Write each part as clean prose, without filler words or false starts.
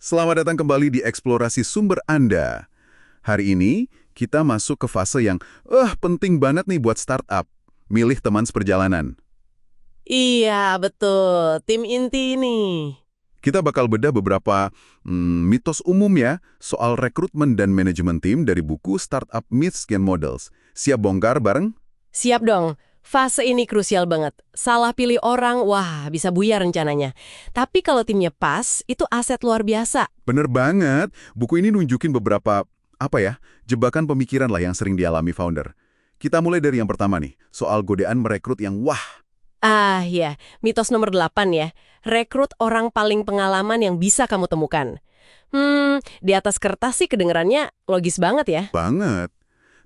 Selamat datang kembali di Eksplorasi Sumber Anda. Hari ini, kita masuk ke fase yang penting banget nih buat startup. Milih teman seperjalanan. Iya, betul. Tim inti ini. Kita bakal bedah beberapa mitos umum ya soal rekrutmen dan manajemen tim dari buku Startup Myths and Models. Siap bongkar bareng? Siap dong. Fase ini krusial banget. Salah pilih orang, wah bisa buyar rencananya. Tapi kalau timnya pas, itu aset luar biasa. Bener banget. Buku ini nunjukin beberapa, jebakan pemikiran lah yang sering dialami founder. Kita mulai dari yang pertama nih, soal godaan merekrut yang Ah ya, mitos nomor 8 ya. Rekrut orang paling pengalaman yang bisa kamu temukan. Di atas kertas sih kedengerannya logis banget ya. banget.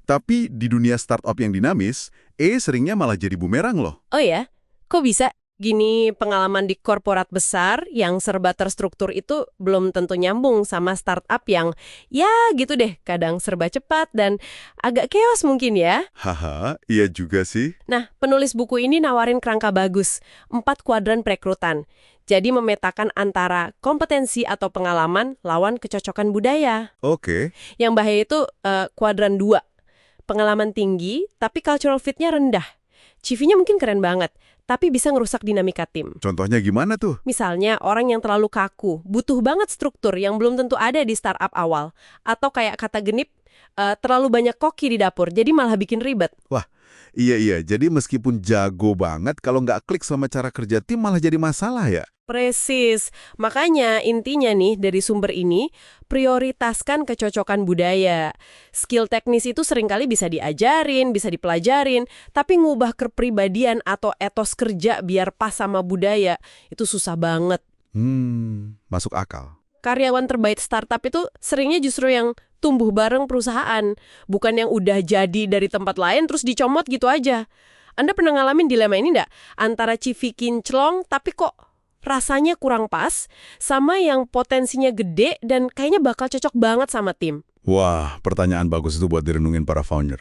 Tapi di dunia startup yang dinamis, seringnya malah jadi bumerang loh. Oh ya, kok bisa? Gini, pengalaman di korporat besar yang serba terstruktur itu belum tentu nyambung sama startup yang ya gitu deh, kadang serba cepat dan agak chaos mungkin ya. Haha, iya juga sih. Nah, penulis buku ini nawarin kerangka bagus, 4 kuadran perekrutan. Jadi memetakan antara kompetensi atau pengalaman lawan kecocokan budaya. Oke, Yang bahaya itu kuadran 2. Pengalaman tinggi, tapi cultural fit-nya rendah. CV-nya mungkin keren banget, tapi bisa ngerusak dinamika tim. contohnya gimana tuh? Misalnya, orang yang terlalu kaku, butuh banget struktur yang belum tentu ada di startup awal. Atau kayak kata genip, terlalu banyak koki di dapur, jadi malah bikin ribet. Wah, iya, jadi meskipun jago banget, kalau nggak klik sama cara kerja tim malah jadi masalah ya? Presis. Makanya intinya nih dari sumber ini, prioritaskan kecocokan budaya. Skill teknis itu seringkali bisa diajarin, bisa dipelajarin, tapi ngubah kepribadian atau etos kerja biar pas sama budaya, itu susah banget. Masuk akal. Karyawan terbaik startup itu seringnya justru yang tumbuh bareng perusahaan, bukan yang udah jadi dari tempat lain terus dicomot gitu aja. Anda pernah ngalamin dilema ini nggak? Antara CV kinclong tapi kok rasanya kurang pas, sama yang potensinya gede dan kayaknya bakal cocok banget sama tim. Wah, pertanyaan bagus itu buat direnungin para founder.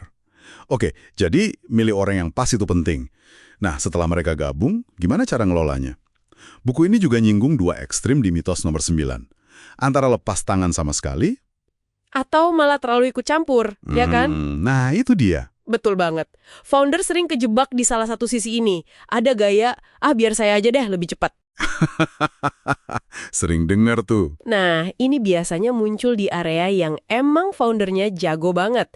Oke, jadi milih orang yang pas itu penting. Nah, setelah mereka gabung, gimana cara ngelolanya? Buku ini juga nyinggung 2 ekstrim di mitos nomor 9. Antara lepas tangan sama sekali, Atau malah terlalu ikut campur, ya kan? nah itu dia. Betul banget. Founder sering kejebak di salah satu sisi ini. Ada gaya, biar saya aja deh lebih cepat. Sering dengar tuh. Nah, ini biasanya muncul di area yang emang foundernya jago banget.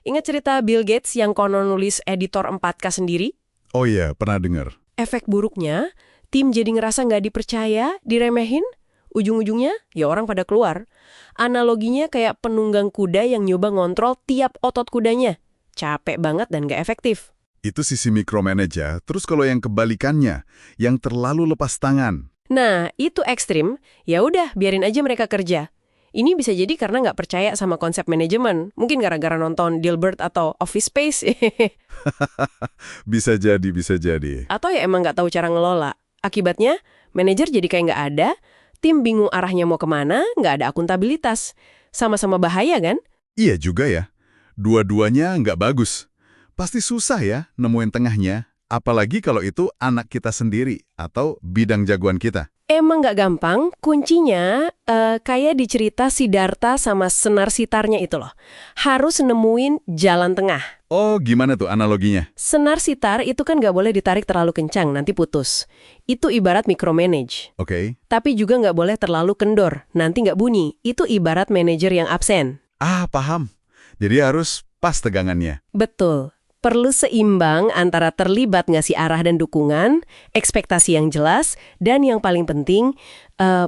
Ingat cerita Bill Gates yang konon nulis editor 4K sendiri? Oh iya, pernah dengar. Efek buruknya, tim jadi ngerasa nggak dipercaya, diremehin, ujung-ujungnya ya orang pada keluar. Analoginya kayak penunggang kuda yang nyoba ngontrol tiap otot kudanya. Capek banget dan nggak efektif. Itu sisi micromanage ya. Terus kalau yang kebalikannya, yang terlalu lepas tangan. Nah, itu ekstrim, ya udah biarin aja mereka kerja. Ini bisa jadi karena nggak percaya sama konsep manajemen. Mungkin gara-gara nonton Dilbert atau Office Space. Bisa jadi, bisa jadi. Atau ya emang nggak tahu cara ngelola. Akibatnya, manajer jadi kayak nggak ada, tim bingung arahnya mau kemana, nggak ada akuntabilitas. Sama-sama bahaya kan? Iya juga ya. Dua-duanya nggak bagus. Pasti susah ya nemuin tengahnya. Apalagi kalau itu anak kita sendiri atau bidang jagoan kita. Emang nggak gampang, kuncinya kayak di cerita Siddhartha sama Senar Sitarnya itu loh. Harus nemuin jalan tengah. Oh, gimana tuh analoginya? Senar sitar itu kan nggak boleh ditarik terlalu kencang, nanti putus. Itu ibarat micromanage. Oke. Tapi juga nggak boleh terlalu kendor, nanti nggak bunyi. Itu ibarat manajer yang absen. Paham. Jadi harus pas tegangannya. Betul. Perlu seimbang antara terlibat ngasih arah dan dukungan, ekspektasi yang jelas, dan yang paling penting,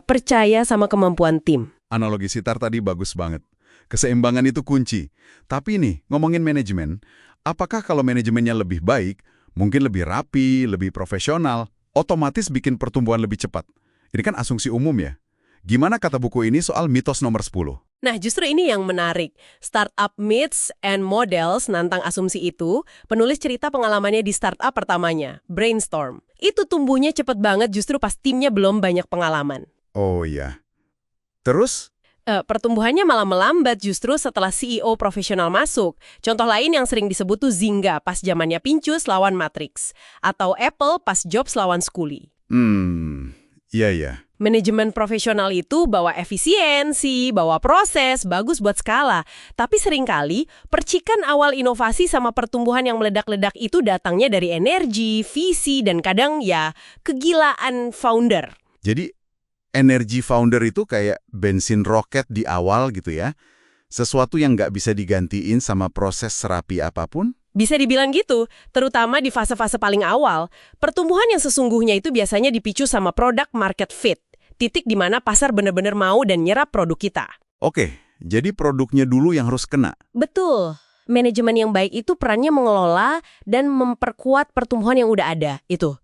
percaya sama kemampuan tim. Analogi Sitar tadi bagus banget. Keseimbangan itu kunci. Tapi nih, ngomongin manajemen, apakah kalau manajemennya lebih baik, mungkin lebih rapi, lebih profesional, otomatis bikin pertumbuhan lebih cepat? Ini kan asumsi umum ya. Gimana kata buku ini soal mitos nomor 10? Nah, justru ini yang menarik. Startup Myths and Models nantang asumsi itu, penulis cerita pengalamannya di startup pertamanya, Brainstorm. Itu tumbuhnya cepet banget justru pas timnya belum banyak pengalaman. Oh iya. Terus? Pertumbuhannya malah melambat justru setelah CEO profesional masuk. Contoh lain yang sering disebut tuh Zynga pas zamannya Pincus lawan Matrix. Atau Apple pas Jobs lawan Scully. Iya. Manajemen profesional itu bawa efisiensi, bawa proses, bagus buat skala. Tapi seringkali, percikan awal inovasi sama pertumbuhan yang meledak-ledak itu datangnya dari energi, visi, dan kadang ya kegilaan founder. Jadi, energi founder itu kayak bensin roket di awal gitu ya. Sesuatu yang nggak bisa digantiin sama proses serapi apapun. Bisa dibilang gitu, terutama di fase-fase paling awal. Pertumbuhan yang sesungguhnya itu biasanya dipicu sama product market fit. Titik di mana pasar benar-benar mau dan nyerap produk kita. Oke, jadi produknya dulu yang harus kena. Betul. Manajemen yang baik itu perannya mengelola dan memperkuat pertumbuhan yang udah ada, itu.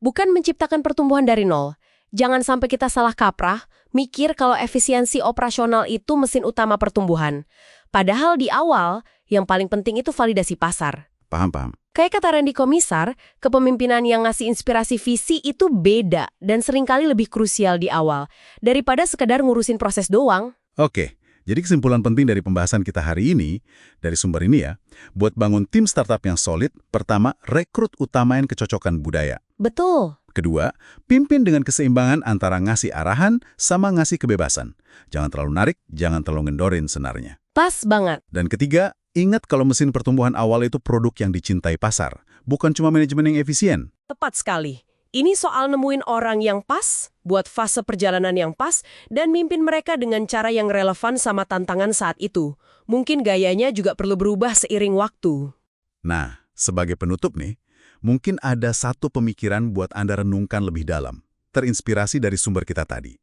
Bukan menciptakan pertumbuhan dari nol. Jangan sampai kita salah kaprah, mikir kalau efisiensi operasional itu mesin utama pertumbuhan. Padahal di awal, yang paling penting itu validasi pasar. Paham. Kayak kata Randy Komisar, kepemimpinan yang ngasih inspirasi visi itu beda dan seringkali lebih krusial di awal daripada sekedar ngurusin proses doang. Oke, jadi kesimpulan penting dari pembahasan kita hari ini, dari sumber ini ya, buat bangun tim startup yang solid, pertama, rekrut utamain kecocokan budaya. Betul. Kedua, pimpin dengan keseimbangan antara ngasih arahan sama ngasih kebebasan. Jangan terlalu narik, jangan terlalu ngendorin senarnya. Pas banget. Dan ketiga, ingat kalau mesin pertumbuhan awal itu produk yang dicintai pasar, bukan cuma manajemen yang efisien. Tepat sekali. Ini soal nemuin orang yang pas, buat fase perjalanan yang pas, dan mimpin mereka dengan cara yang relevan sama tantangan saat itu. Mungkin gayanya juga perlu berubah seiring waktu. Nah, sebagai penutup nih, mungkin ada satu pemikiran buat Anda renungkan lebih dalam, terinspirasi dari sumber kita tadi.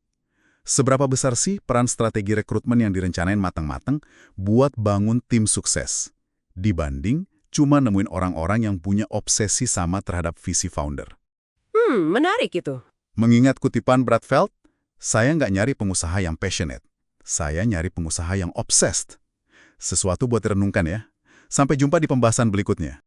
Seberapa besar sih peran strategi rekrutmen yang direncanain matang-matang buat bangun tim sukses, dibanding cuma nemuin orang-orang yang punya obsesi sama terhadap visi founder? Menarik itu. Mengingat kutipan Brad Feld, saya nggak nyari pengusaha yang passionate. Saya nyari pengusaha yang obsessed. Sesuatu buat direnungkan ya. Sampai jumpa di pembahasan berikutnya.